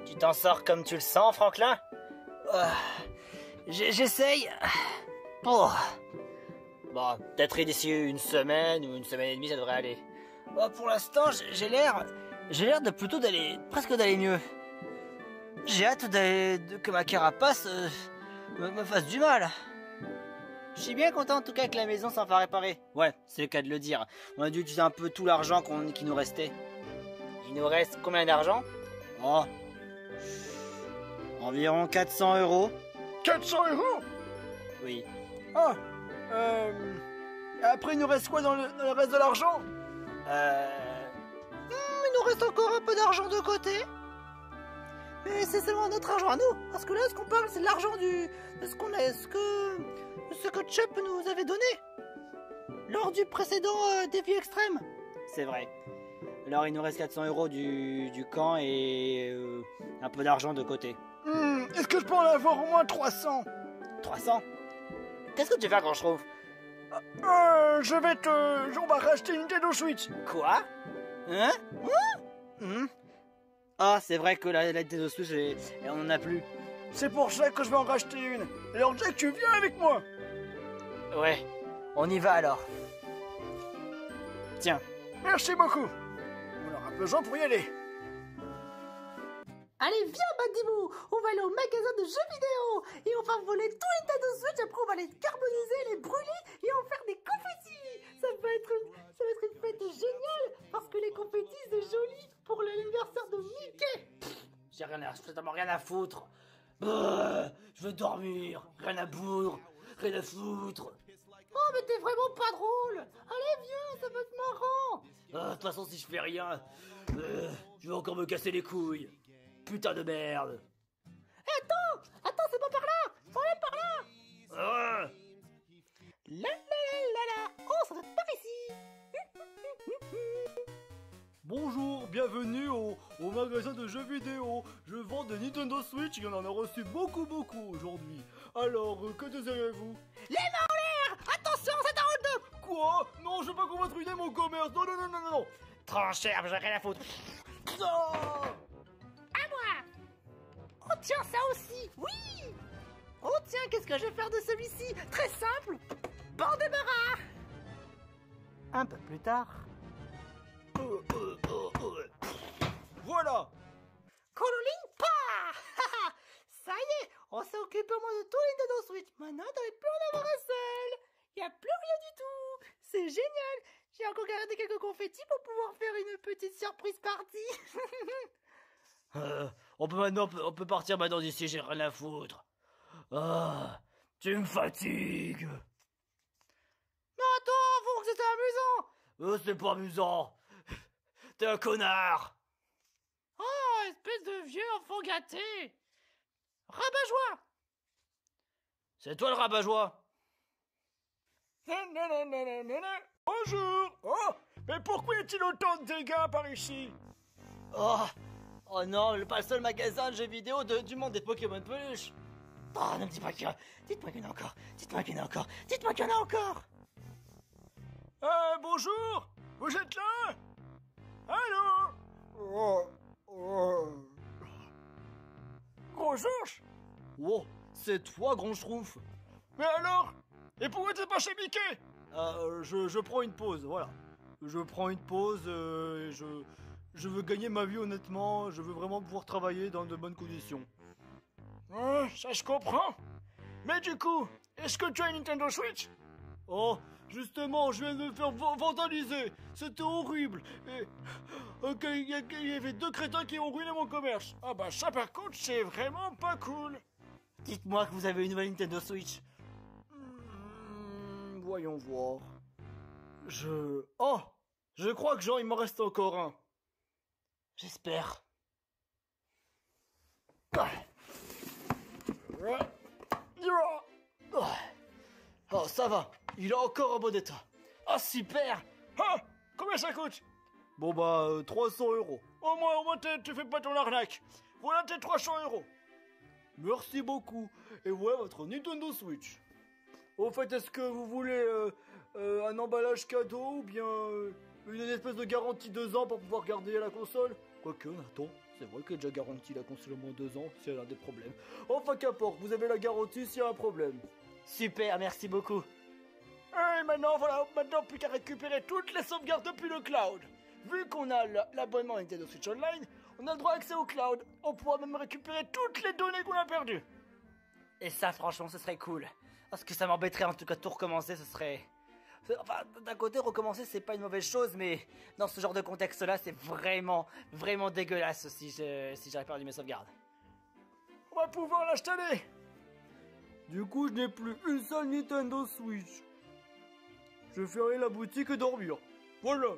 Tu t'en sors comme tu le sens, Franklin? J'essaye. Oh. Bon, peut-être d'ici une semaine ou une semaine et demie, ça devrait aller. Pour l'instant, j'ai l'air de plutôt presque d'aller mieux. J'ai hâte que ma carapace me fasse du mal. Je suis bien content en tout cas que la maison s'en soit réparée. Ouais, c'est le cas de le dire. On a dû utiliser un peu tout l'argent qui nous restait. Il nous reste combien d'argent? Oh, environ 400 euros. 400 euros? Oui. Ah, après il nous reste quoi dans le reste de l'argent? Il nous reste encore un peu d'argent de côté. Mais c'est seulement notre argent à nous. Parce que là, ce qu'on parle, c'est l'argent de ce que Chup nous avait donné. Lors du précédent défi extrême. C'est vrai. Alors il nous reste 400 euros du camp et un peu d'argent de côté. Est-ce que je peux en avoir au moins 300? 300? Qu'est-ce que tu veux faire quand je trouve? On va racheter une Nintendo Switch. Quoi? Hein? Ah, c'est vrai que la Nintendo Switch, on en a plus. C'est pour ça que je vais en racheter une. Alors Jack, tu viens avec moi? Ouais, on y va alors. Tiens. Merci beaucoup. On aura besoin pour y aller. Allez, viens, Badibou, on va aller au magasin de jeux vidéo et on va voler tous les Nintendo Switch, après on va les carboniser, les brûler et en faire des confettis. Ça va être une fête géniale parce que les confettis c'est joli pour l'anniversaire de Mickey. J'ai absolument rien à foutre. Je veux dormir, rien à bourre, rien à foutre. Oh, mais t'es vraiment pas drôle. Allez, viens, ça va être marrant. De toute façon, si je fais rien, je vais encore me casser les couilles. Putain de merde. Attends, c'est pas par là. Faut aller par là. La la la la. Oh, ça doit être par ici. Bonjour, bienvenue au magasin de jeux vidéo. Je vends des Nintendo Switch, il y en a reçu beaucoup aujourd'hui. Alors, que désirez-vous? Les mains en l'air. Attention, c'est un hold-up. Quoi? Non, je veux pas qu'on va ruiner mon commerce. Non. Trop cher, j'ai rien à foutre. À moi. Oh tiens, ça aussi. Oui. Oh tiens, qu'est-ce que je vais faire de celui-ci? Très simple. Bon débarras. Un peu plus tard. Voilà. Cololimpa. Ça y est, on s'est occupé au moins de tous les Nintendo Switch. Maintenant, il ne plus en avoir un seul. Il n'y a plus rien du tout. C'est génial. J'ai encore gardé quelques confettis pour pouvoir faire une petite surprise party. On peut partir maintenant d'ici, j'ai rien à foutre. Tu me fatigues. Mais attends, avant que c'était amusant. C'est pas amusant. T'es un connard. Oh, espèce de vieux enfant gâté. Rabat-joie. C'est toi le rabat-joie. Bonjour. Oh, mais pourquoi y a-t-il autant de dégâts par ici? Oh non, pas le seul magasin de jeux vidéo du monde des Pokémon peluche. Oh, ne me dis pas qu'il y en a. Dites-moi qu'il y en a encore. Dites-moi qu'il y en a encore. Dites-moi qu'il y en a encore. Bonjour. Vous êtes là? Allô? Gros ours? Oh, c'est toi, grand schtroumpf. Mais alors? Et pourquoi t'es pas chez Mickey? Je prends une pause, voilà. Je prends une pause, et je veux gagner ma vie honnêtement, je veux vraiment pouvoir travailler dans de bonnes conditions. Ça je comprends. Mais du coup, est-ce que tu as une Nintendo Switch? Oh, justement, je viens de me faire vandaliser. C'était horrible. Et il y avait 2 crétins qui ont ruiné mon commerce. Ah bah ça par contre, c'est vraiment pas cool. Dites-moi que vous avez une nouvelle Nintendo Switch. Voyons voir. Oh, je crois que il m'en reste encore un. J'espère. Oh, ça va. Il est encore en bon état. Ah, super. Ah, combien ça coûte? Bon 300 euros. Au moins tu fais pas ton arnaque. Voilà tes 300 euros. Merci beaucoup. Et voilà votre Nintendo Switch. Au fait, est-ce que vous voulez un emballage cadeau ou bien une espèce de garantie 2 ans pour pouvoir garder la console? Quoique, attends, C'est vrai qu'il est déjà garanti la console au moins 2 ans si elle a des problèmes. Enfin qu'importe, vous avez la garantie s'il y a un problème. Super, merci beaucoup. Et maintenant, voilà, maintenant plus qu'à récupérer toutes les sauvegardes depuis le cloud. Vu qu'on a l'abonnement Nintendo Switch Online, on a le droit à accès au cloud. On pourra même récupérer toutes les données qu'on a perdues. Et ça, franchement, ce serait cool. Parce que ça m'embêterait en tout cas de tout recommencer, ce serait... Enfin, d'un côté, recommencer, c'est pas une mauvaise chose, mais dans ce genre de contexte-là, c'est vraiment, vraiment dégueulasse si j'avais perdu mes sauvegardes. On va pouvoir l'installer. Du coup, je n'ai plus une seule Nintendo Switch. Je ferai la boutique et dormir. Voilà.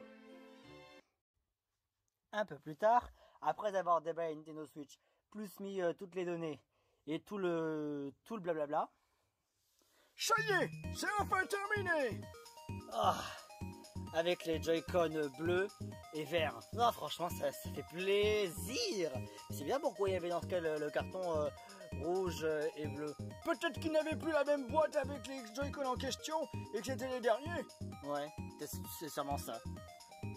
Un peu plus tard, après avoir déballé Nintendo Switch, plus mis toutes les données et tout le blablabla. Ça y est, c'est enfin terminé. Oh, avec les Joy-Con bleus et verts. Non, franchement, ça fait plaisir. C'est bien pourquoi il y avait dans ce cas le carton rouge et bleu. Peut-être qu'ils n'avaient plus la même boîte avec les Joy-Con en question et que c'était les derniers. Ouais, c'est sûrement ça.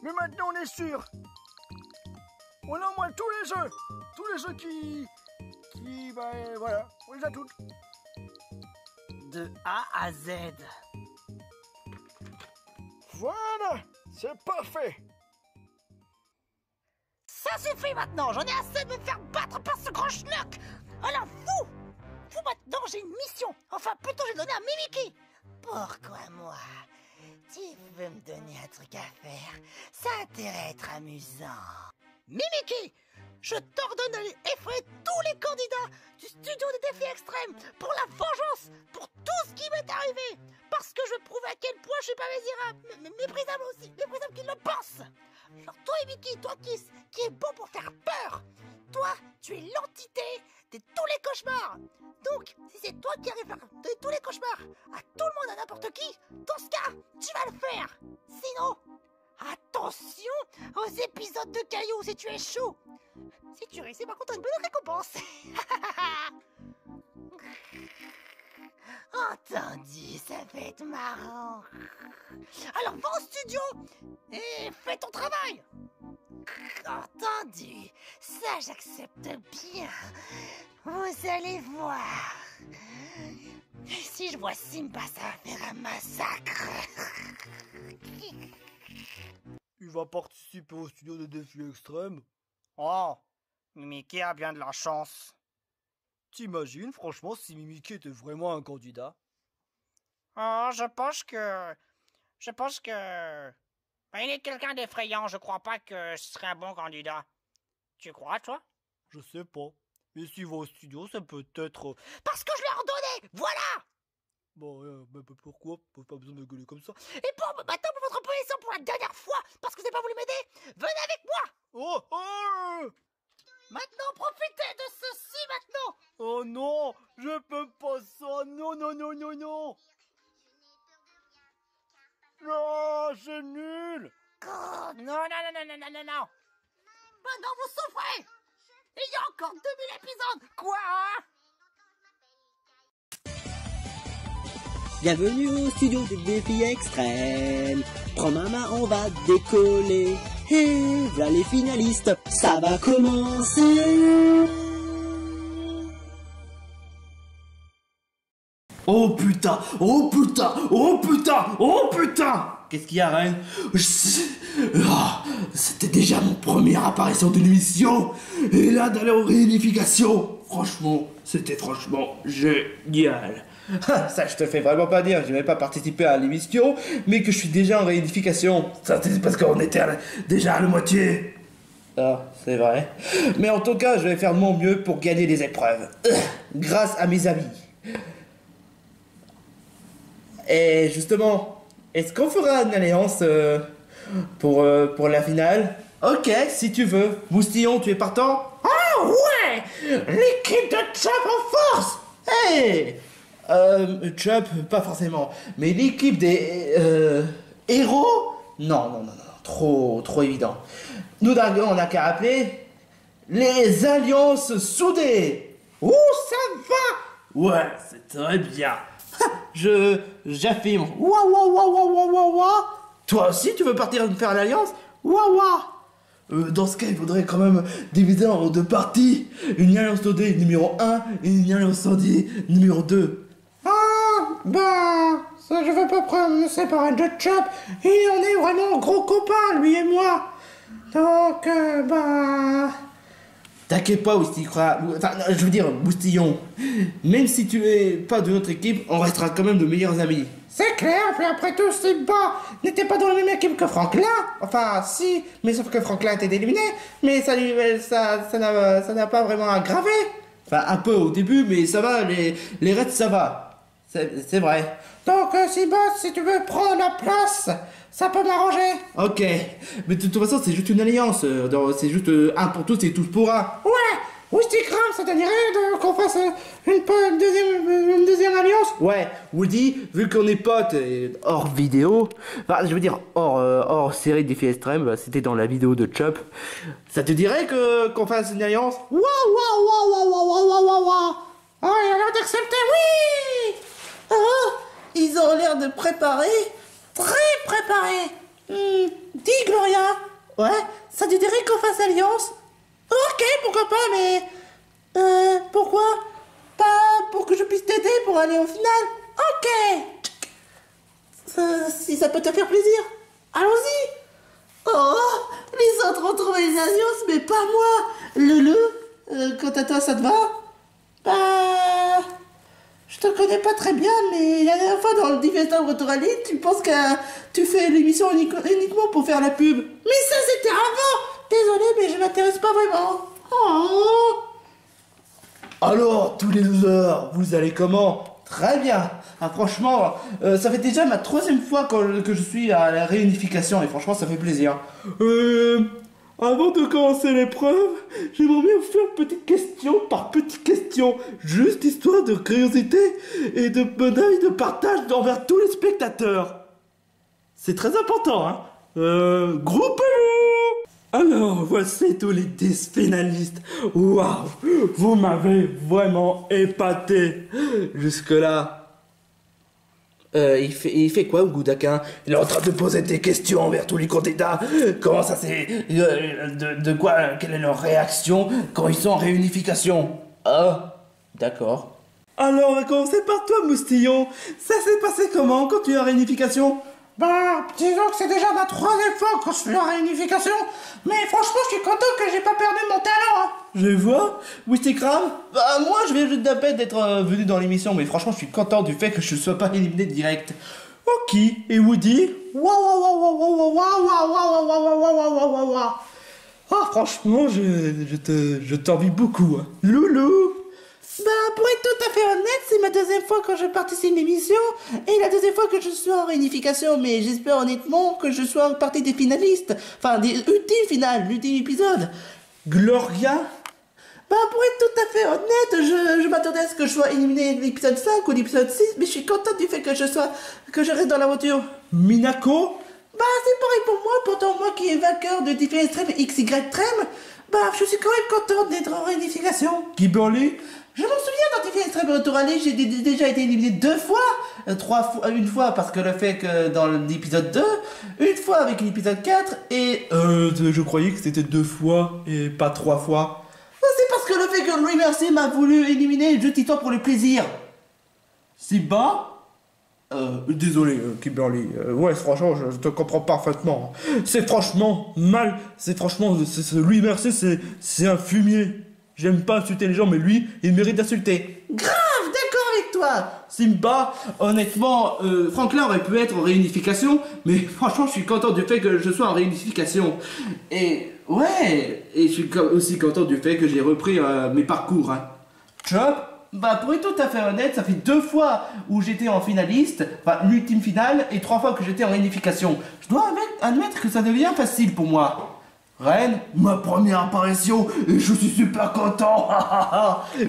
Mais maintenant on est sûr. On a au moins tous les jeux. Tous les jeux qui ben voilà, on les a toutes. De A à Z. Voilà, c'est parfait. Ça suffit maintenant, j'en ai assez de me faire battre par ce grand schnock. Alors vous maintenant j'ai une mission. Enfin plutôt j'ai donné à Mimiki. Pourquoi moi? Tu veux me donner un truc à faire? Ça a intérêt à être amusant. Mimiki, je t'ordonne d'aller effrayer tous les candidats du studio des défis extrêmes pour la vengeance, pour tout ce qui m'est arrivé. Parce que je veux prouver à quel point je suis pas mésirable, mais méprisable aussi, méprisable qu'ils le pensent. Alors toi, Mimiki, toi qui est bon pour faire peur, toi, tu es l'entité de tous les cauchemars. Donc, si c'est toi qui arrives à donner tous les cauchemars à tout le monde, à n'importe qui, dans ce cas, tu vas le faire. Sinon, attention aux épisodes de cailloux si tu es chaud. Si tu réussis, par contre, t'as une bonne récompense. Entendu, ça va être marrant. Alors va au studio et fais ton travail. Entendu, ça j'accepte bien. Vous allez voir. Si je vois Simba, ça va faire un massacre. Il va participer au studio de défis extrêmes. Oh, Mimiki a bien de la chance. T'imagines, franchement, si Mimiki était vraiment un candidat? Oh, je pense que... Ben, il est quelqu'un d'effrayant, je crois pas que ce serait un bon candidat. Tu crois, toi? Je sais pas. Mais s'il va au studio, ça peut être... Parce que je l'ai ordonné, voilà. Bon, pourquoi? Pas besoin de gueuler comme ça. Et maintenant, pour votre position pour la dernière fois, parce que vous n'avez pas voulu m'aider, venez avec moi. Oh! Maintenant, profitez de ceci maintenant. Oh non! Je peux pas ça! Non! Non, c'est nul! Oh, Non. maintenant, vous souffrez. Il y a encore 2000 épisodes. Quoi? Bienvenue au studio des défis extrêmes. Prends ma main, on va décoller. Et voilà les finalistes, ça va commencer. Oh putain! Qu'est-ce qu'il y a, Reine? C'était déjà mon première apparition d'une émission, et là d'aller en réunification, franchement, c'était génial. Ça, je te fais vraiment pas dire, je n'ai même pas participé à l'émission, mais que je suis déjà en réunification. Ça, c'est parce qu'on était déjà à la moitié. Ah, c'est vrai. Mais en tout cas, je vais faire de mon mieux pour gagner les épreuves, grâce à mes amis. Et justement, est-ce qu'on fera une alliance pour la finale? Ok, si tu veux. Moustillon, tu es partant? Ah ouais! L'équipe de Chop en force! Hey! Chop, pas forcément. Mais l'équipe des héros? Non. Trop évident. Nous, Dragon, on n'a qu'à appeler les alliances soudées. Ouh, ça va! Ouais, c'est très bien. J'affirme. Ouah. Toi aussi, tu veux partir faire l'alliance? Ouah. Dans ce cas, il faudrait quand même diviser en 2 parties. Une alliance OD numéro 1 et une alliance 110 numéro 2. Ah, bah, ça je veux pas me séparer de Chop. Et on est vraiment gros copains, lui et moi. Donc, bah... T'inquiète pas, enfin, je veux dire, Moustillon. Même si tu es pas de notre équipe, on restera quand même de meilleurs amis. C'est clair, puis après tout, Simba n'était pas dans la même équipe que Franklin. Enfin, si, mais sauf que Franklin a été éliminé. Mais ça n'a pas vraiment aggravé. Enfin, un peu au début, mais ça va, les raids, ça va. C'est vrai. Donc, Simba, si tu veux prendre la place, ça peut m'arranger. Ok, mais de toute façon, c'est juste une alliance. C'est juste un pour tous et tous pour un. Ouais, Woody Cram, ça te dirait qu'on fasse une deuxième alliance? Ouais, Woody, vu qu'on est potes hors vidéo, enfin, je veux dire, hors série Défi Extrême, bah, c'était dans la vidéo de Chop. Ça te dirait qu'on fasse une alliance? Waouh. Oh, il a l'air d'accepter, oui. Oh, ils ont l'air de préparer. Très préparé. Dis, Gloria. Ouais, ça te dirait qu'on fasse alliance? Ok, pourquoi pas, mais... pourquoi? Pas pour que je puisse t'aider pour aller au final? Ok. Si ça peut te faire plaisir, allons-y. Oh, les autres ont trouvé une alliance, mais pas moi. Loulou, quant à toi, ça te va? Bah... Je te connais pas très bien, mais la dernière fois dans le Defensor Retour à l'île, tu penses que tu fais l'émission uniquement pour faire la pub. Mais ça, c'était avant. Désolé, mais je m'intéresse pas vraiment. Oh. Alors, tous les losers, vous allez comment? Très bien. Ah, franchement, ça fait déjà ma 3e fois que je suis à la réunification, et franchement, ça fait plaisir. Avant de commencer l'épreuve, j'aimerais bien vous faire petite question par petite question, juste histoire de curiosité et de partage envers tous les spectateurs. C'est très important, hein. Groupez-vous! Alors, voici tous les 10 finalistes. Waouh, vous m'avez vraiment épaté. Jusque-là. Il fait quoi, Goudakin? Il est en train de poser des questions envers tous les candidats. Comment ça c'est... de quoi... Quelle est leur réaction quand ils sont en réunification? Ah, d'accord. Alors, on va commencer par toi, Moustillon. Ça s'est passé comment quand tu es en réunification? Bah, disons que c'est déjà ma 3e fois que je suis en réunification, mais franchement, je suis content que j'ai pas perdu mon talent, hein. Je vois. Wistikram, bah, moi, je viens juste d'à d'être venu dans l'émission, mais franchement, je suis content du fait que je ne sois pas éliminé direct. Ok, et Woody? Waouh. Ah, franchement, je t'envie beaucoup, hein. Loulou? Bah, pour être tout à fait honnête, c'est ma 2e fois que je participe à l'émission et la 2e fois que je suis en réunification, mais j'espère honnêtement que je sois en partie des finalistes, enfin des ultimes finales, l'ultime épisode. Gloria? Bah, pour être tout à fait honnête, je m'attendais à ce que je sois éliminé de l'épisode 5 ou l'épisode 6, mais je suis contente du fait que je reste dans l'aventure. Minako? Bah, c'est pareil pour moi, pourtant moi qui est vainqueur de Défi Extrême XY Trem, bah, je suis quand même contente d'être en réunification. Kimberly? Je m'en souviens, dans Défi Extrême Retour à l'île, j'ai déjà été éliminé 2 fois. Une fois parce que le fait que dans l'épisode 2, une fois avec l'épisode 4 et... je croyais que c'était 2 fois et pas 3 fois. C'est parce que le fait que Louis Mercier m'a voulu éliminer le Titan pour le plaisir. Simba? Désolé, Kimberly. Ouais, franchement, je te comprends parfaitement. C'est franchement mal. Louis Mercier, c'est un fumier. J'aime pas insulter les gens, mais lui, il mérite d'insulter. Grave, d'accord avec toi. Simba, honnêtement, Franklin aurait pu être en réunification, mais franchement, je suis content du fait que je sois en réunification. Et ouais, et je suis aussi content du fait que j'ai repris mes parcours. Hein. Chop, bah pour être tout à fait honnête, ça fait 2 fois où j'étais en finaliste, enfin l'ultime finale, et 3 fois que j'étais en réunification. Je dois admettre que ça devient facile pour moi. Reine, ma première apparition et je suis super content.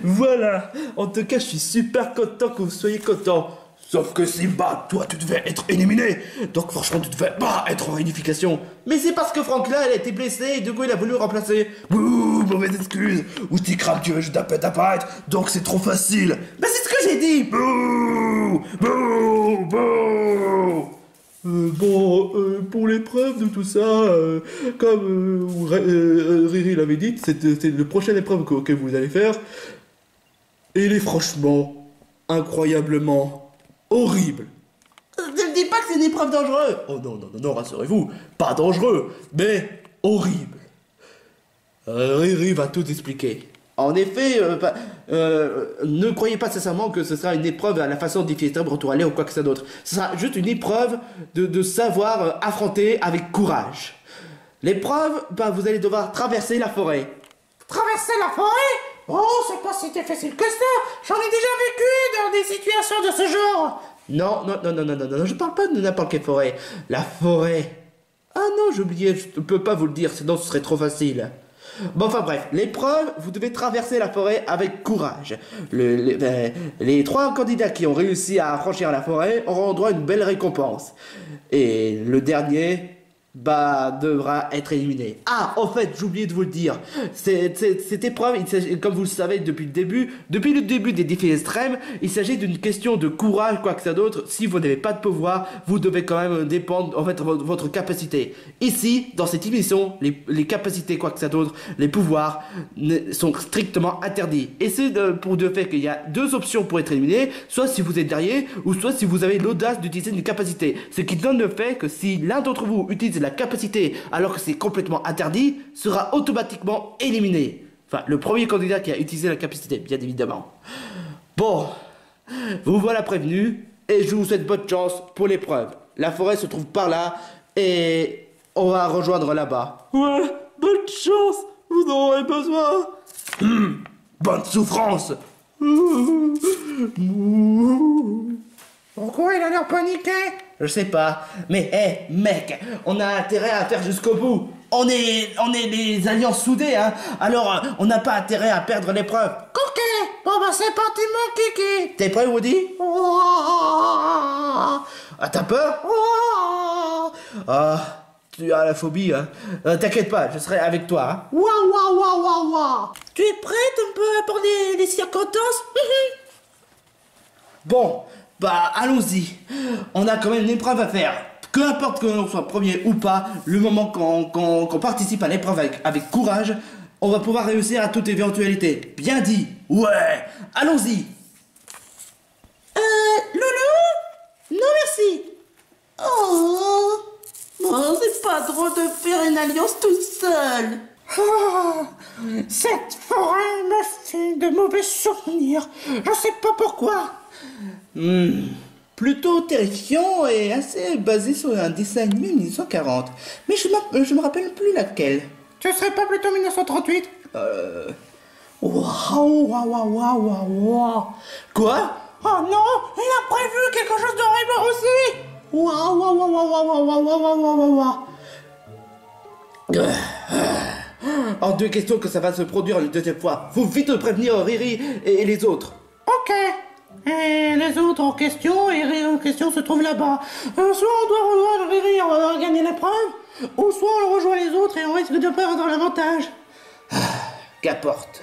Voilà, en tout cas je suis super content que vous soyez content. Sauf que Simba, toi tu devais être éliminé. Donc franchement tu devais pas être en réunification. Mais c'est parce que Franklin elle a été blessé et du coup il a voulu remplacer. Bouh, mauvaise excuse. Ou Tikram tu veux juste apparaître, donc c'est trop facile. Mais c'est ce que j'ai dit. Bouh, bouh, bouh. Pour l'épreuve de tout ça, comme Riri l'avait dit, c'est la prochaine épreuve que vous allez faire. Et elle est franchement, incroyablement horrible. Ne dis pas que c'est une épreuve dangereuse. Oh non, rassurez-vous, pas dangereux, mais horrible. Riri va tout expliquer. En effet, ne croyez pas sincèrement que ce sera une épreuve à la façon d'Ify Extreme Retour à l'air ou quoi que ce soit d'autre. Ce sera juste une épreuve de savoir affronter avec courage. L'épreuve, vous allez devoir traverser la forêt. Traverser la forêt? Oh, c'est pas si difficile que ça. J'en ai déjà vécu dans des situations de ce genre. Non, je parle pas de n'importe quelle forêt. La forêt. Ah non, j'ai oublié, je ne peux pas vous le dire, sinon ce serait trop facile. Bon, enfin bref, l'épreuve, vous devez traverser la forêt avec courage. Les 3 candidats qui ont réussi à franchir la forêt auront droit à une belle récompense. Et le dernier, devra être éliminé. Ah, en fait, j'ai oublié de vous le dire. Cette épreuve, comme vous le savez depuis le début des défis extrêmes, il s'agit d'une question de courage, quoi que ça d'autre. Si vous n'avez pas de pouvoir, vous devez quand même dépendre, en fait, de votre capacité. Ici, dans cette émission, les capacités, quoi que ça d'autre, les pouvoirs, sont strictement interdits. Et c'est pour le fait qu'il y a 2 options pour être éliminé, soit si vous êtes guerrier, ou soit si vous avez l'audace d'utiliser une capacité. Ce qui donne le fait que si l'un d'entre vous utilise la capacité alors que c'est complètement interdit, sera automatiquement éliminé. Enfin, le premier candidat qui a utilisé la capacité, bien évidemment. Bon, vous voilà prévenu et je vous souhaite bonne chance pour l'épreuve. La forêt se trouve par là et on va rejoindre là-bas. Ouais, bonne chance, vous en aurez besoin. Bonne souffrance. Pourquoi il a l'air paniqué? Je sais pas, mais mec, on a intérêt à faire jusqu'au bout. On est des alliances soudées, hein. Alors, on n'a pas intérêt à perdre l'épreuve. Ok, bon c'est parti mon kiki. T'es prêt, Woody? Ah, t'as peur? Ah, tu as la phobie, hein. T'inquiète pas, je serai avec toi, hein. Tu es prête un peu pour les circonstances? Bon, allons-y. On a quand même une épreuve à faire. Que importe que l'on soit premier ou pas, le moment qu'on participe à l'épreuve avec courage, on va pouvoir réussir à toute éventualité. Bien dit. Ouais, allons-y. Loulou? Non merci. Oh, c'est pas drôle de faire une alliance tout seul. Cette forêt me fait de mauvais souvenirs. Je sais pas pourquoi. Plutôt terrifiant et assez basé sur un dessin animé 1940. Mais je me rappelle plus laquelle. Ce serait pas plutôt 1938? Waouh. Quoi? Oh non, il a prévu quelque chose d'horrible aussi. Hors de question que ça va se produire une deuxième fois. Faut vite prévenir Riri et les autres. Ok. Et les autres en question, et Riri en question se trouvent là-bas. Soit on doit rejoindre Riri, on va gagner l'épreuve, ou soit on rejoint les autres et on risque de perdre l'avantage. Qu'importe.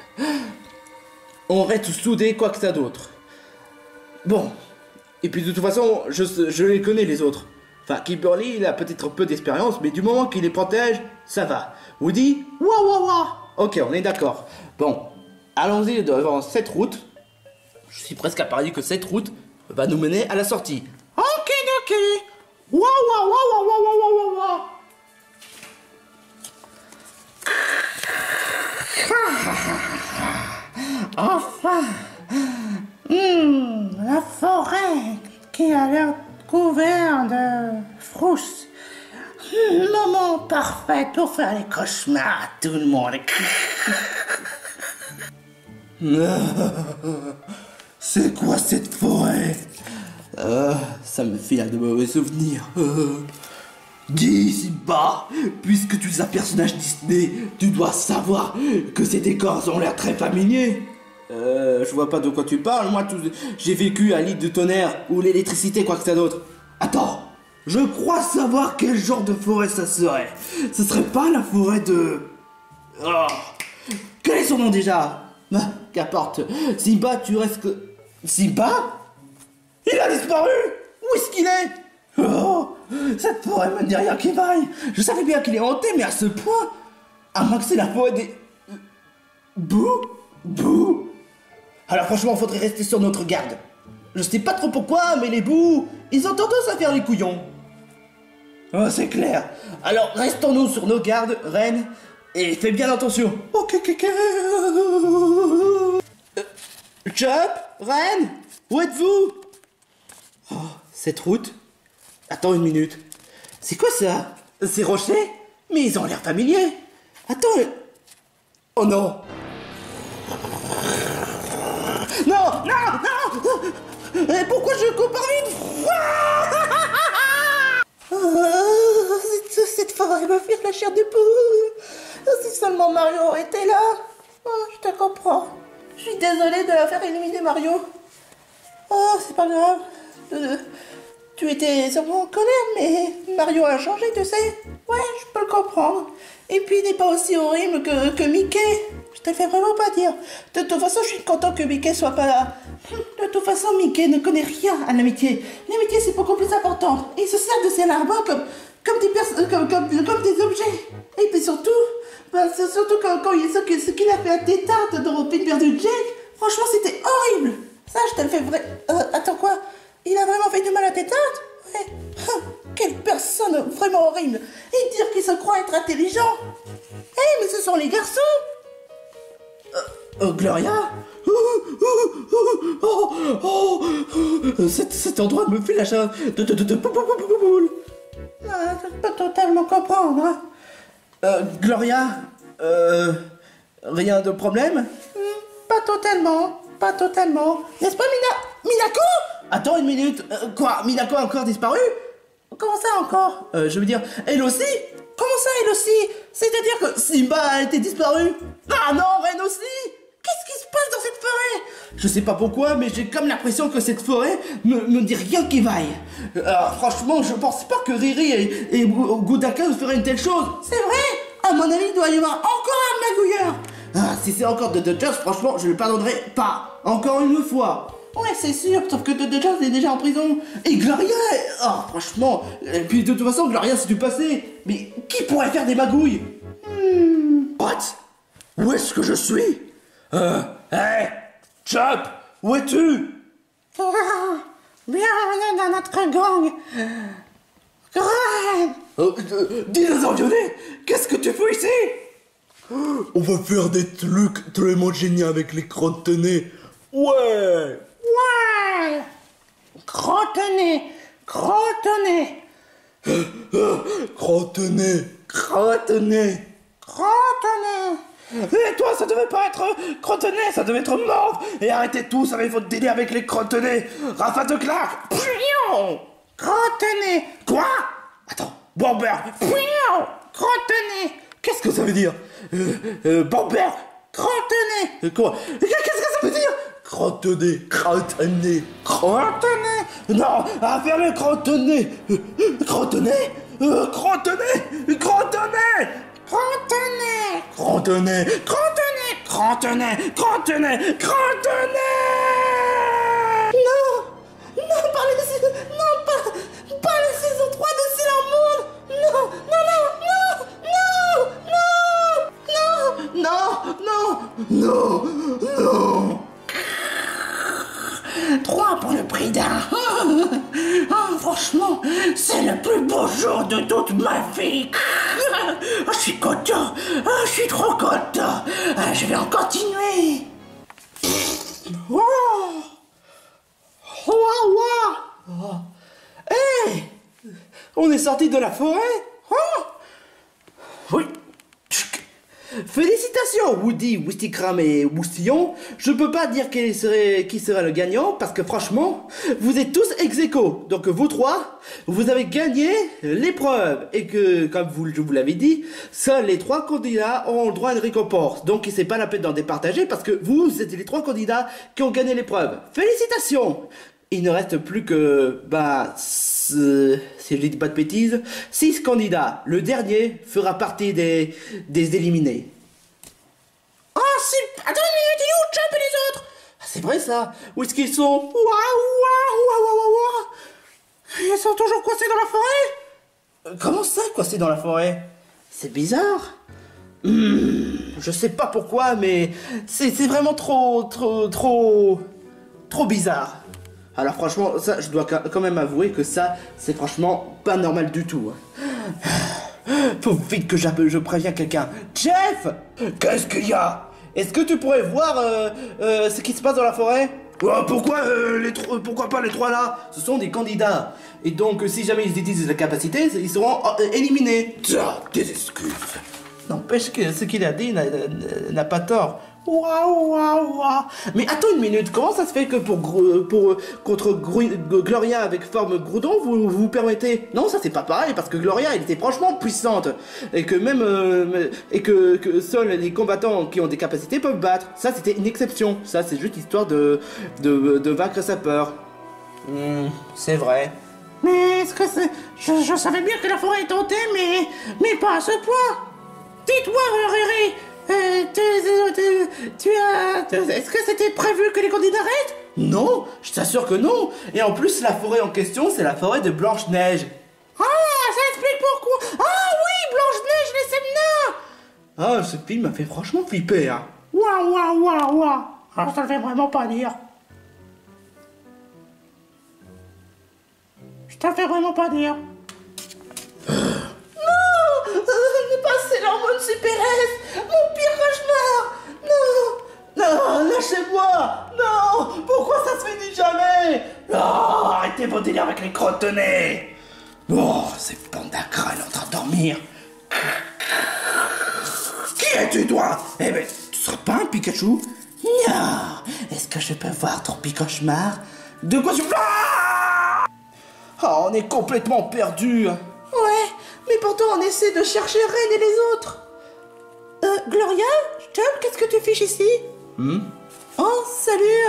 On reste soudés quoi que ça d'autre. Bon. Et puis de toute façon, je les connais les autres. Enfin, Kimberly, il a peut-être un peu d'expérience, mais du moment qu'il les protège, ça va. Woody? Ok, on est d'accord. Bon, allons-y devant cette route. Je suis presque à parier que cette route va nous mener à la sortie. Ok. Enfin. La forêt qui a l'air couverte de frousse. Moment parfait pour faire les cauchemars à tout le monde. C'est quoi cette forêt? Ça me file de mauvais souvenirs. Dis, Simba, puisque tu es un personnage Disney, tu dois savoir que ces décors ont l'air très familiers. Je vois pas de quoi tu parles. Moi, j'ai vécu à l'île de Tonnerre ou l'électricité, quoi que ça d'autre. Attends, je crois savoir quel genre de forêt ça serait. Ce serait pas la forêt de... Oh. Quel est son nom déjà? Qu'importe. Simba, tu restes que... Simba? Il a disparu? Où est-ce qu'il est? Oh, cette forêt me dit rien qui vaille. Je savais bien qu'il est hanté, mais à ce point. À moins que c'est la forêt des... Bouh. Alors franchement, faudrait rester sur notre garde. Je sais pas trop pourquoi, mais les bouts, ils ont tendance à faire les couillons. Oh, c'est clair. Alors, restons-nous sur nos gardes, reine, et fais bien attention. Ok. Chop, reine, où êtes-vous? Oh, cette route. Attends une minute. C'est quoi ça? Ces rochers? Mais ils ont l'air familiers. Attends. Oh non. Non. Pourquoi je cours par vite? Cette forêt va faire la chair de poule. Si seulement Mario était là. Oh, je te comprends. Je suis désolée de faire éliminer Mario. Oh, c'est pas grave. Tu étais sûrement en colère, mais Mario a changé, tu sais. Ouais, je peux le comprendre. Et puis, il n'est pas aussi horrible que Mickey. Je te fais vraiment pas dire. De toute façon, je suis content que Mickey soit pas là. De toute façon, Mickey ne connaît rien à l'amitié. L'amitié, c'est beaucoup plus important. Il se sert de ses larmes comme des objets. Et puis surtout, surtout quand il sait ce qu'il a fait à Tétarte dans Pépère de Jack. Franchement, c'était horrible. Ça, je te le fais vrai. Attends, quoi? Il a vraiment fait du mal à Tétarte? Ouais. Quelle personne vraiment horrible. Et dire qu'il se croit être intelligent. Mais ce sont les garçons. Gloria? Cet endroit me fait la chair de poule. Je peux totalement comprendre. Hein. Gloria? Rien de problème? Pas totalement. N'est-ce pas, Minako? Attends une minute. Quoi? Minako a encore disparu? Comment ça encore? Je veux dire, elle aussi? Comment ça, elle aussi? C'est-à-dire que Simba a été disparu? Ah non, Ren aussi? Qu'est-ce qui se passe dans cette forêt? Je sais pas pourquoi, mais j'ai comme l'impression que cette forêt me dit rien qui vaille. Franchement, je pense pas que Riri et Gudaka feraient une telle chose. C'est vrai? À mon avis, il doit y avoir encore un magouilleur. Si c'est encore de Dodgers, franchement, je le pardonnerai pas. Encore une fois. Ouais, c'est sûr, sauf que Dodgers est déjà en prison. Et Gloria, franchement. Et puis de toute façon, Gloria, c'est du passé. Mais qui pourrait faire des magouilles? What? Où est-ce que je suis? Hey, Chop, où es-tu? Bienvenue dans notre gang. Dinosaure violet, qu'est-ce que tu fais ici? On va faire des trucs tellement géniaux avec les crottes-nez. Ouais. Crotte-nez. Et toi, ça devait pas être crotte-nez, ça devait être mort. Et arrêtez tout, ça va votre délire avec les crotte-nez. Rafa te claque. Crotte-nez. Quoi? Attends, Bomber. Crotte-nez. Qu'est-ce que ça veut dire? Bomber. Crotte-nez. Quoi? Qu'est-ce que ça veut dire? Crotte-nez. Non, à faire le crotte-nez. Crotte-nez. Non, pas la saison 3 de Sailor Moon. Non. 3 pour le prix d'un. Franchement, c'est le plus beau jour de toute ma vie. Je suis content. Je suis trop content. Je vais en continuer. Hey, on est sorti de la forêt? Oui. Félicitations Woody, Woostikram et Woustillon. Je peux pas dire qui serait le gagnant parce que franchement, vous êtes tous ex-aequo. Donc vous trois, vous avez gagné l'épreuve et que, comme je vous l'avais dit, seuls les 3 candidats ont le droit à une récompense. Donc c'est pas la peine d'en départager parce que vous êtes les 3 candidats qui ont gagné l'épreuve. Félicitations. Il ne reste plus que, si je dis pas de bêtises, 6 candidats. Le dernier fera partie des éliminés. Oh, c'est... Attends, il est où Chop et les autres? C'est vrai ça. Où est-ce qu'ils sont? Ils sont toujours coincés dans la forêt? Comment ça, coincé dans la forêt? C'est bizarre. Je sais pas pourquoi, mais c'est vraiment trop bizarre. Alors franchement, ça, je dois quand même avouer que ça, c'est franchement pas normal du tout. Faut vite que je préviens quelqu'un. Jeff! Qu'est-ce qu'il y a? Est-ce que tu pourrais voir ce qui se passe dans la forêt? Pourquoi pas les trois là? Ce sont des candidats. Et donc, si jamais ils utilisent la capacité, ils seront éliminés. Tiens, des excuses. N'empêche que ce qu'il a dit n'a pas tort. Waouh. Mais attends une minute, comment ça se fait que contre Gloria avec forme Groudon, vous permettez? Non, ça c'est pas pareil, parce que Gloria, elle était franchement puissante. Et que même... et que seuls les combattants qui ont des capacités peuvent battre. Ça, c'était une exception. Ça, c'est juste histoire de vaincre sa peur. C'est vrai. Mais est-ce que c'est... Je savais bien que la forêt est hantée, mais pas à ce point. Dis-toi, Riri, est-ce que c'était prévu que les candidats arrêtent? Non, je t'assure que non. Et en plus, la forêt en question, c'est la forêt de Blanche-Neige. Ah, ça explique pourquoi. Ah oui, Blanche-Neige, les Semnas. Ah, ce film m'a fait franchement flipper, hein. Waouh. Ah, ça le fait vraiment pas dire. Je te le fais vraiment pas dire. Ne passer l'hormone Super S, mon pire cauchemar. Non, lâchez-moi. Non, pourquoi ça se finit jamais? Oh, arrêtez vos délires avec les crottes de nez. Oh, ces pandacras en train de dormir. Qui es-tu, toi? Eh ben, tu seras pas un Pikachu? Non. Est-ce que je peux voir ton pire cauchemar? De quoi tu... Ah, oh, on est complètement perdu. Ouais, mais pourtant on essaie de chercher Reine et les autres. Gloria, Job, qu'est-ce que tu fiches ici? Oh, salut,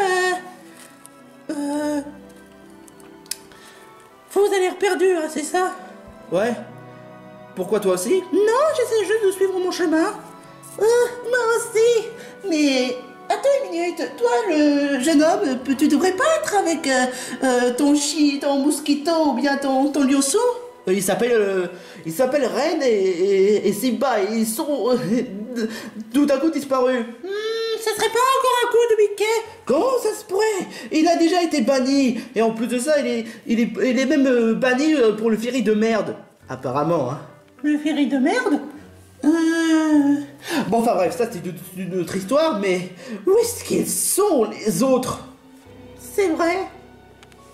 Vous avez l'air perdu, hein, c'est ça? Ouais. Pourquoi toi aussi? Non, j'essaie juste de suivre mon chemin. Moi aussi. Mais... Attends une minute, toi le jeune homme, tu devrais pas être avec ton mosquito ou bien ton lioso? Il s'appelle Ren et Simba, et ils sont tout à coup disparus. Ça serait pas encore un coup de Mickey? Comment ça se pourrait? Il a déjà été banni, et en plus de ça, il est même banni pour le ferry de merde. Apparemment, hein. Le ferry de merde? Bon, enfin bref, ça c'est une autre histoire, mais où est-ce qu'ils sont les autres? C'est vrai.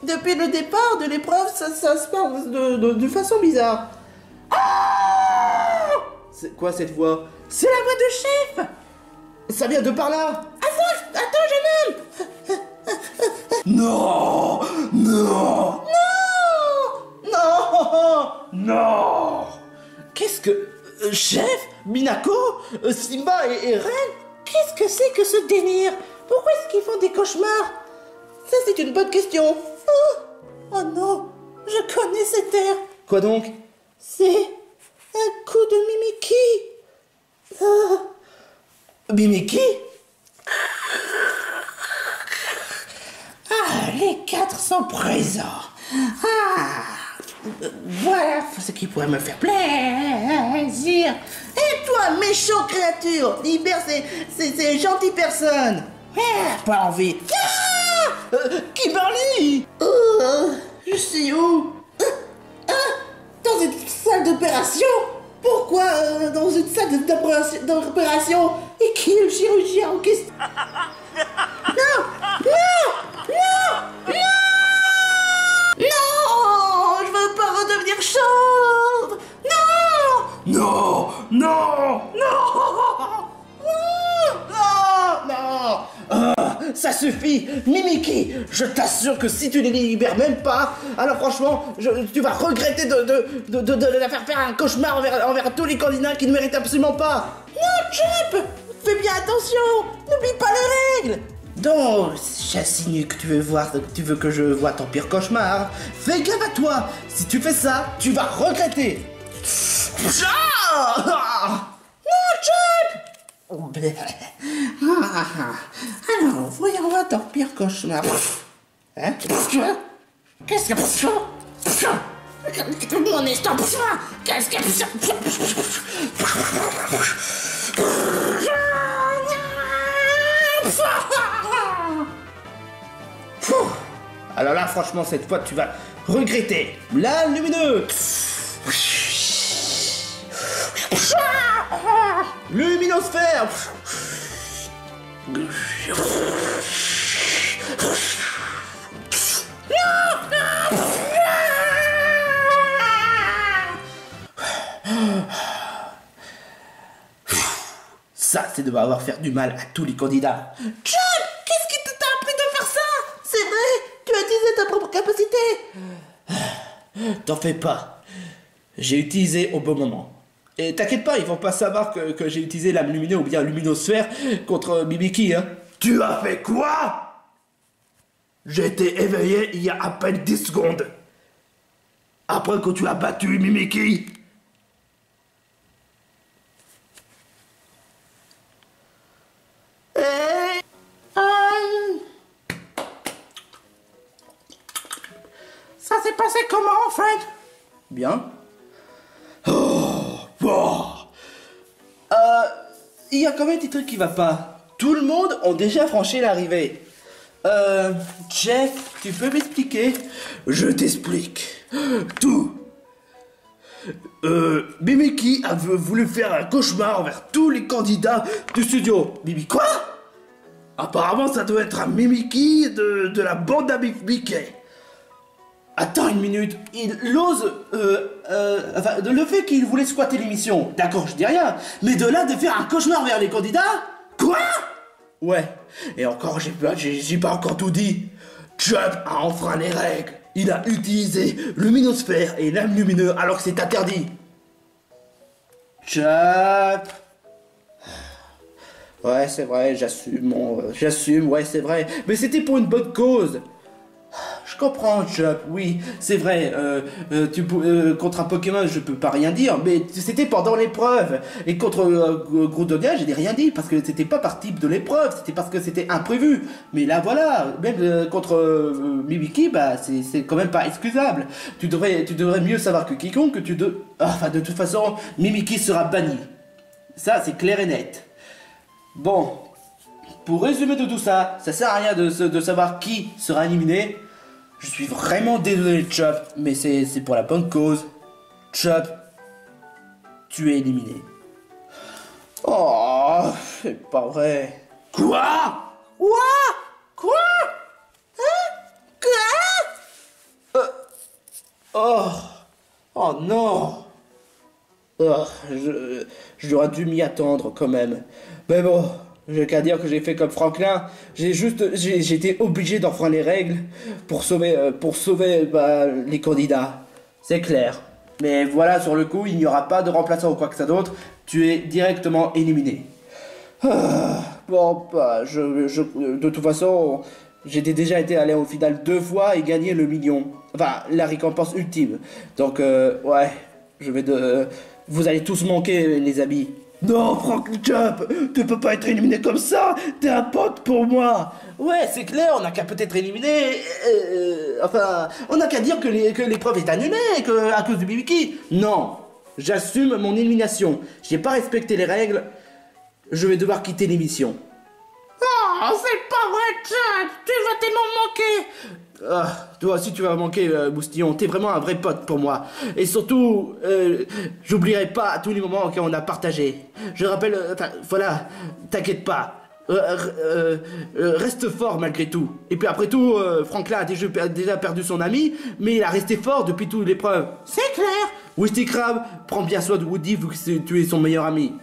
Depuis le départ de l'épreuve, ça se passe de façon bizarre. Ah! C'est quoi cette voix? C'est la voix de chef. Ça vient de par là. Attends, jeune homme. Non. Qu'est-ce que... Chef, Minako, Simba et Ren? Qu'est-ce que c'est que ce délire? Pourquoi est-ce qu'ils font des cauchemars? Ça, c'est une bonne question. Oh non, je connais cet air. Quoi donc? C'est un coup de Mimiki. Mimiki? Ah, les quatre sont présents. Voilà ce qui pourrait me faire plaisir. Et toi, méchant créature, libère ces gentilles personnes. Pas envie. Kimberly! Je suis où? Dans une salle d'opération? Pourquoi dans une salle d'opération? Et qui est le chirurgien en question? Non! Je veux pas redevenir chauve! Non! Ça suffit! Mimiki! Je t'assure que si tu ne les libères même pas, alors franchement, tu vas regretter de la faire un cauchemar envers tous les candidats qui ne méritent absolument pas! Non, Chip! Fais bien attention! N'oublie pas les règles! Donc, j'insinue que tu veux que je vois ton pire cauchemar. Fais gaffe à toi! Si tu fais ça, tu vas regretter! Non, Chip! Alors, voyons voir ton pire cauchemar. Hein? Qu'est-ce que... Mon estomac. Qu'est-ce que... Alors là, franchement, cette fois, tu vas regretter. La lumineux. Luminosphère. Ça, c'est de avoir fait du mal à tous les candidats. John, qu'est-ce qui t'a appris de faire ça? C'est vrai, tu as utilisé ta propre capacité. T'en fais pas. J'ai utilisé au bon moment. Et t'inquiète pas, ils vont pas savoir que j'ai utilisé l'âme lumineuse ou bien luminosphère contre Mimiki, hein. Tu as fait quoi? J'ai été éveillé il y a à peine 10 secondes. Après que tu as battu Mimiki. Ça s'est passé comment, Fred? Bien. Bon. Il y a quand même des trucs qui va pas. Tout le monde a déjà franchi l'arrivée. Jeff, tu peux m'expliquer? Je t'explique. Tout. Mimiki a voulu faire un cauchemar envers tous les candidats du studio. Mimiki quoi? Apparemment, ça doit être un Mimiki de la bande à Mickey. Attends une minute, il ose, enfin, le fait qu'il voulait squatter l'émission, d'accord, je dis rien, mais de là de faire un cauchemar vers les candidats? Quoi? Ouais, Et encore, j'ai pas encore tout dit. Chubb a enfreint les règles. Il a utilisé luminosphère et l'âme lumineux alors que c'est interdit. Chubb. Ouais, c'est vrai, j'assume, ouais, c'est vrai, mais c'était pour une bonne cause. Je comprends, Chubb, oui, c'est vrai, contre un Pokémon, je peux pas rien dire, mais c'était pendant l'épreuve. Et contre Groudonnia, je n'ai rien dit, parce que c'était pas par type de l'épreuve, c'était parce que c'était imprévu. Mais là, voilà, même contre Mimiki, bah, c'est quand même pas excusable. Tu devrais mieux savoir que quiconque que Enfin, de toute façon, Mimiki sera banni. Ça, c'est clair et net. Bon, pour résumer de tout ça, ça sert à rien de savoir qui sera éliminé. Je suis vraiment désolé, Chubb, mais c'est pour la bonne cause. Chubb, tu es éliminé. Oh, c'est pas vrai. Quoi? Quoi? Hein? Quoi? Oh non. Oh, j'aurais dû m'y attendre quand même. Mais bon, j'ai qu'à dire que j'ai fait comme Franklin. J'ai été obligé d'enfreindre les règles pour sauver bah, les candidats. C'est clair. Mais voilà, sur le coup, il n'y aura pas de remplaçant ou quoi que ça d'autre. Tu es directement éliminé. Bon, bah, de toute façon, j'ai déjà été allé au final 2 fois et gagné le million. Enfin, la récompense ultime. Donc, ouais, vous allez tous manquer, les amis. Non, Frank Chubb, tu peux pas être éliminé comme ça. T'es un pote pour moi. Ouais, c'est clair, on n'a qu'à peut-être éliminer. Enfin, on n'a qu'à dire que l'épreuve est annulée, à cause du Mimiki. Non, j'assume mon élimination. J'ai pas respecté les règles. Je vais devoir quitter l'émission. Oh, c'est pas vrai, Chubb. Tu vas tellement manquer. Toi aussi tu vas manquer, Moustillon. T'es vraiment un vrai pote pour moi. Et surtout, j'oublierai pas à tous les moments qu'on a partagé. Je rappelle, voilà, t'inquiète pas. Reste fort malgré tout. Et puis après tout, Franklin a déjà perdu son ami, mais il a resté fort depuis toute l'épreuve. C'est clair. Wisty Crab, prends bien soin de Woody vu que tu es son meilleur ami.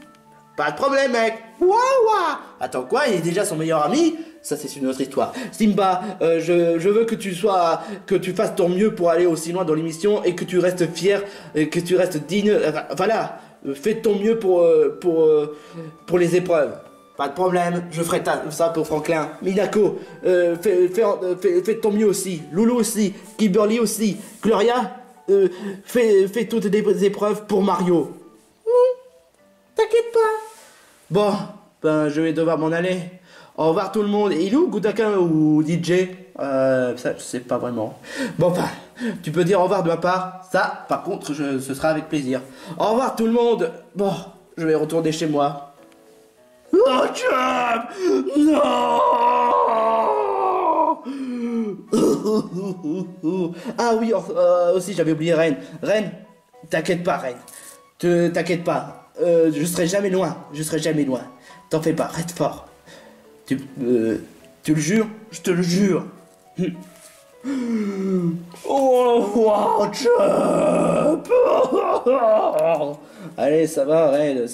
Pas de problème, mec. Waouh. Attends quoi, il est déjà son meilleur ami? Ça c'est une autre histoire. Simba, je veux que tu fasses ton mieux pour aller aussi loin dans l'émission et que tu restes fier, et que tu restes digne. Voilà, fais ton mieux pour les épreuves. Pas de problème, je ferai ça pour Franklin. Minako, fais ton mieux aussi. Loulou aussi, Kimberly aussi. Gloria, fais toutes les épreuves pour Mario. T'inquiète pas. Bon, ben je vais devoir m'en aller. Au revoir tout le monde. Et il est où Gudaka ou DJ? Ça, je sais pas vraiment. Bon, enfin, tu peux dire au revoir de ma part. Ça, par contre, ce sera avec plaisir. Au revoir tout le monde. Bon, je vais retourner chez moi. Oh, Chum! Non! Ah oui, aussi j'avais oublié Reine. Reine, t'inquiète pas, Reine. T'inquiète pas. Je serai jamais loin. Je serai jamais loin. T'en fais pas, reste fort. Tu le jures? Je te le jure. Au revoir, Chum! Allez, ça va, Reine.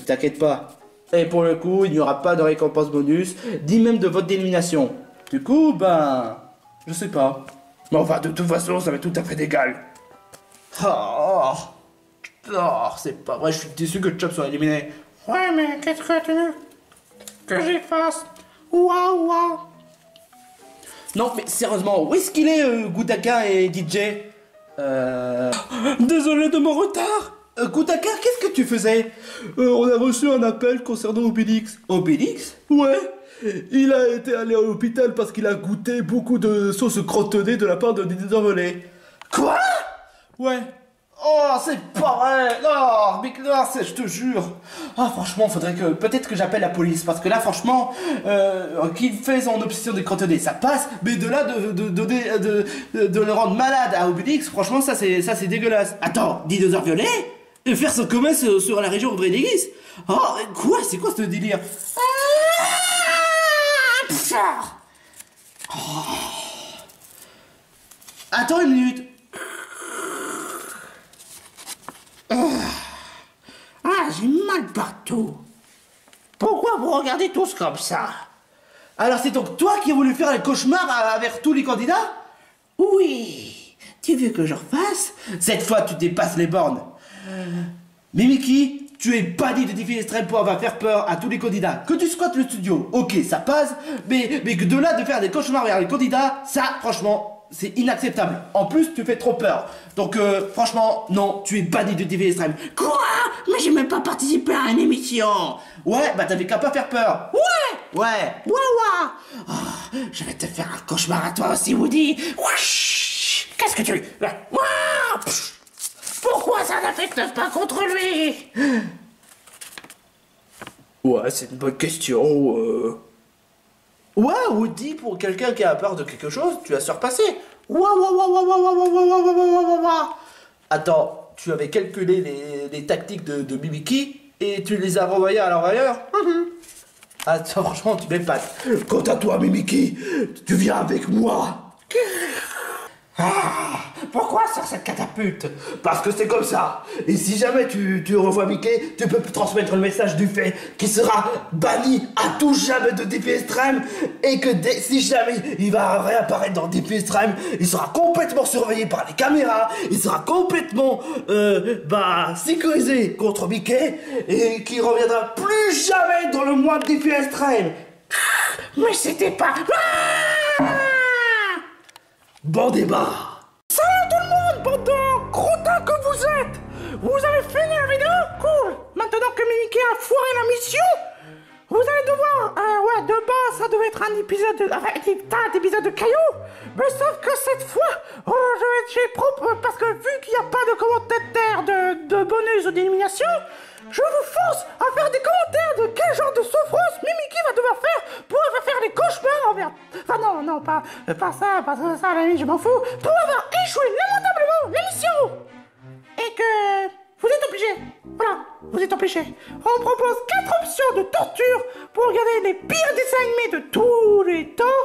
T'inquiète pas. Et pour le coup, il n'y aura pas de récompense bonus, ni même de vote d'élimination. Du coup, ben... je sais pas. Mais enfin, de toute façon, ça m'est tout à fait égal. Oh, c'est pas vrai, je suis déçu que Chop soit éliminé. Ouais, mais qu'est-ce que tu veux que j'y fasse? Waouh. Non, mais sérieusement, où est-ce qu'il est, Gudaka et DJ? Désolé de mon retard. Gudaka, qu'est-ce que tu faisais? On a reçu un appel concernant Obélix. Obélix? Ouais. Il a été allé à l'hôpital parce qu'il a goûté beaucoup de sauce crottonnée de la part de Dinosaure Volé. Quoi? Ouais. Oh, c'est pas vrai! Non, mais non, je te jure! Ah, franchement, peut-être que j'appelle la police, parce que là, franchement, qu'il fait son obsession des crottonnés, ça passe, mais de là, de le rendre malade à Obélix, franchement, ça c'est dégueulasse. Attends, dinosaure violet? Et faire son commerce sur la région Obélix? Oh, quoi? C'est quoi ce délire? Attends une minute. J'ai mal partout. Pourquoi vous regardez tous comme ça? Alors c'est donc toi qui as voulu faire les cauchemars avec tous les candidats? Oui. Tu veux que je refasse? Cette fois tu dépasses les bornes. Mimiki, tu es banni de défi extrême pour avoir faire peur à tous les candidats. Que tu squattes le studio, ok, ça passe, mais que de là de faire des cauchemars vers les candidats, ça, franchement, c'est inacceptable. En plus, tu fais trop peur. Donc, franchement, non, tu es banni de défi extrême. Quoi? Mais j'ai même pas participé à une émission. Ouais, bah t'avais qu'à pas faire peur. Ouais. Waouh. Oh, je vais te faire un cauchemar à toi aussi, Woody. Wesh. Qu'est-ce que tu... Waouh. Pourquoi ça n'affecte pas contre lui? Ouais, c'est une bonne question. Ouais, Woody, pour quelqu'un qui a peur de quelque chose, tu as surpassé. Attends, tu avais calculé les tactiques de Mimiki et tu les as renvoyées à l'envoyeur? Attends, franchement, tu m'épates. Quant à toi, Mimiki, tu viens avec moi. Pourquoi sur cette catapulte? Parce que c'est comme ça. Et si jamais tu revois Mickey, tu peux transmettre le message du fait qu'il sera banni à tout jamais de défi extrême et que si jamais il va réapparaître dans défi extrême, il sera complètement surveillé par les caméras, il sera complètement sécurisé contre Mickey et qu'il reviendra plus jamais dans le mois de défi extrême. Mais c'était pas... Bon débat. Salut tout le monde, bande de crottins que vous êtes! Vous avez fini la vidéo? Cool! Maintenant que Mimiki a foiré la mission, vous allez devoir... de base, ça devait être un épisode de cailloux, mais sauf que cette fois, j'ai propre... Parce que vu qu'il n'y a pas de commentaire de bonus ou d'élimination, je vous force à faire des commentaires de quel genre de souffrance Mimiki va devoir faire pour faire des cauchemars envers... Enfin non, pas ça, à la limite, je m'en fous. Pour avoir échoué lamentablement l'émission. Et que... vous êtes obligés. Voilà, vous êtes obligés. On propose 4 options de torture pour regarder les pires dessins animés de tous les temps.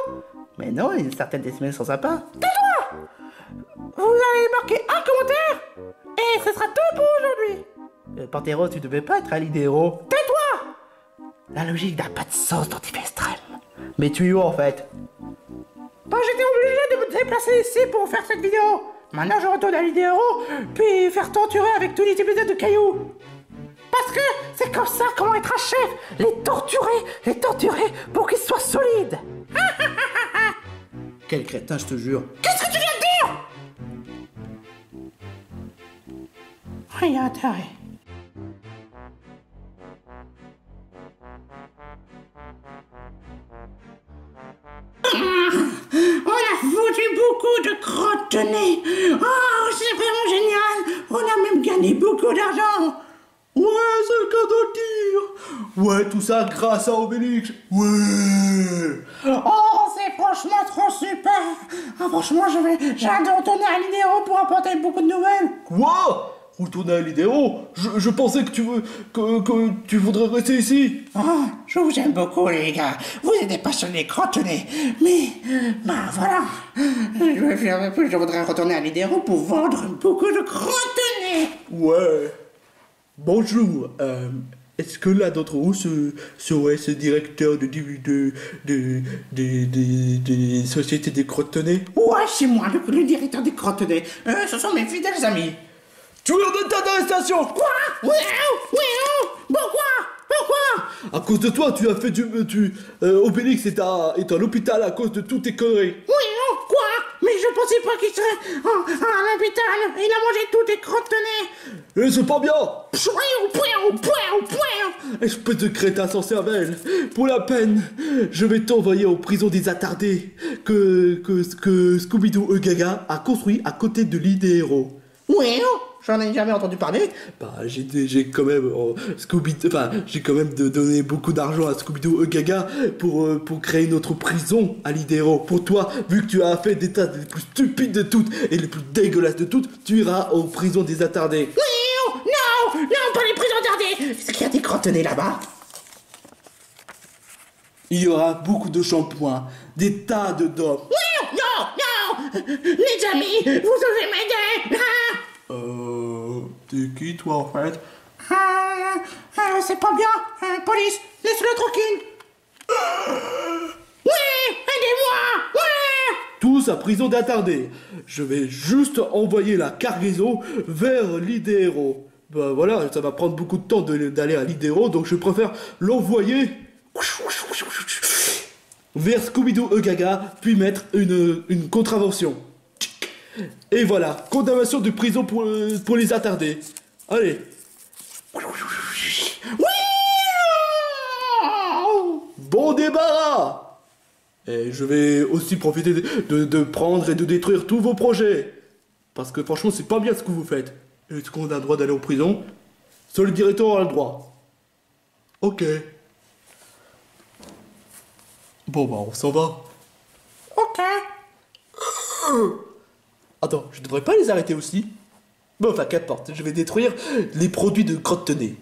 Mais non, il y a certaines dessins sont sympas. Tais-toi! Vous allez marquer un commentaire et ce sera tout pour aujourd'hui. Pantero, tu devais pas être un héros. Tais-toi! La logique n'a pas de sens dans tes extrêmes. Mais tu es où en fait? Bah j'étais obligé de me déplacer ici pour faire cette vidéo. Maintenant je retourne à l'idéo, puis faire torturer avec tous les épisodes de cailloux. Parce que c'est comme ça comment être un chef. Les torturer pour qu'ils soient solides. Quel crétin, je te jure. Qu'est-ce que tu viens de dire? Il y a intérêt. On a foutu beaucoup de crottes de nez. Oh, c'est vraiment génial. On a même gagné beaucoup d'argent. Ouais, c'est le cas de le dire. Ouais, tout ça grâce à Obélix. Ouais. Oh, c'est franchement trop super. Ah, franchement, j'ai hâte de retourner à l'Idéo pour apporter beaucoup de nouvelles. Quoi? Retourner à l'Idéo? Je pensais que que tu voudrais rester ici. Oh, je vous aime beaucoup, les gars. Vous êtes des passionnés crottenés. Mais, bah voilà. Je voudrais retourner à l'Idéo pour vendre beaucoup de crottenés. Ouais. Bonjour. Est-ce que l'un d'entre vous serait ce directeur des sociétés des crottenés? Ouais, c'est moi, le directeur des crottenés. Ce sont mes fidèles amis. Tu es en état d'arrestation! Quoi? Oui, pourquoi? À cause de toi, tu as fait Obélix est à l'hôpital à cause de toutes tes conneries. Oui, quoi? Mais je pensais pas qu'il serait à l'hôpital. Il a mangé tous tes crottenés. Et c'est pas bien! Point. Espèce de crétin sans cervelle! Pour la peine, je vais t'envoyer en prison des attardés que Scooby-Doo Gaga a construit à côté de l'île des héros. Oui, j'en ai jamais entendu parler. Bah, j'ai quand même j'ai quand même donné beaucoup d'argent à Scooby-Doo Gaga pour créer une autre prison à l'île des héros. Pour toi, vu que tu as fait des tas les plus stupides de toutes et les plus dégueulasses de toutes, tu iras en prison des attardés. Oui, non, pas les prisons attardés. Est-ce qu'il y a des crottenés là-bas? Il y aura beaucoup de shampoings, des tas de dômes. Oui, non, les amis, vous devez m'aider. T'es qui toi en fait? C'est pas bien. Police, laisse-le tranquille. Oui, aidez-moi. Ouais. Tous à prison d'attardés. Je vais juste envoyer la cargaison vers l'île des héros. Bah voilà, ça va prendre beaucoup de temps d'aller à l'île des héros, donc je préfère l'envoyer vers Scooby-Doo Gaga, puis mettre une contravention. Et voilà, condamnation de prison pour les attardés. Allez. Oui. Bon débarras. Et je vais aussi profiter de prendre et de détruire tous vos projets. Parce que franchement, c'est pas bien ce que vous faites. Est-ce qu'on a le droit d'aller en prison? Seul le directeur a le droit. Ok. Bon bah, on s'en va. Ok. Attends, je devrais pas les arrêter aussi? Bon, enfin, qu'importe, je vais détruire les produits de crotte-tenez.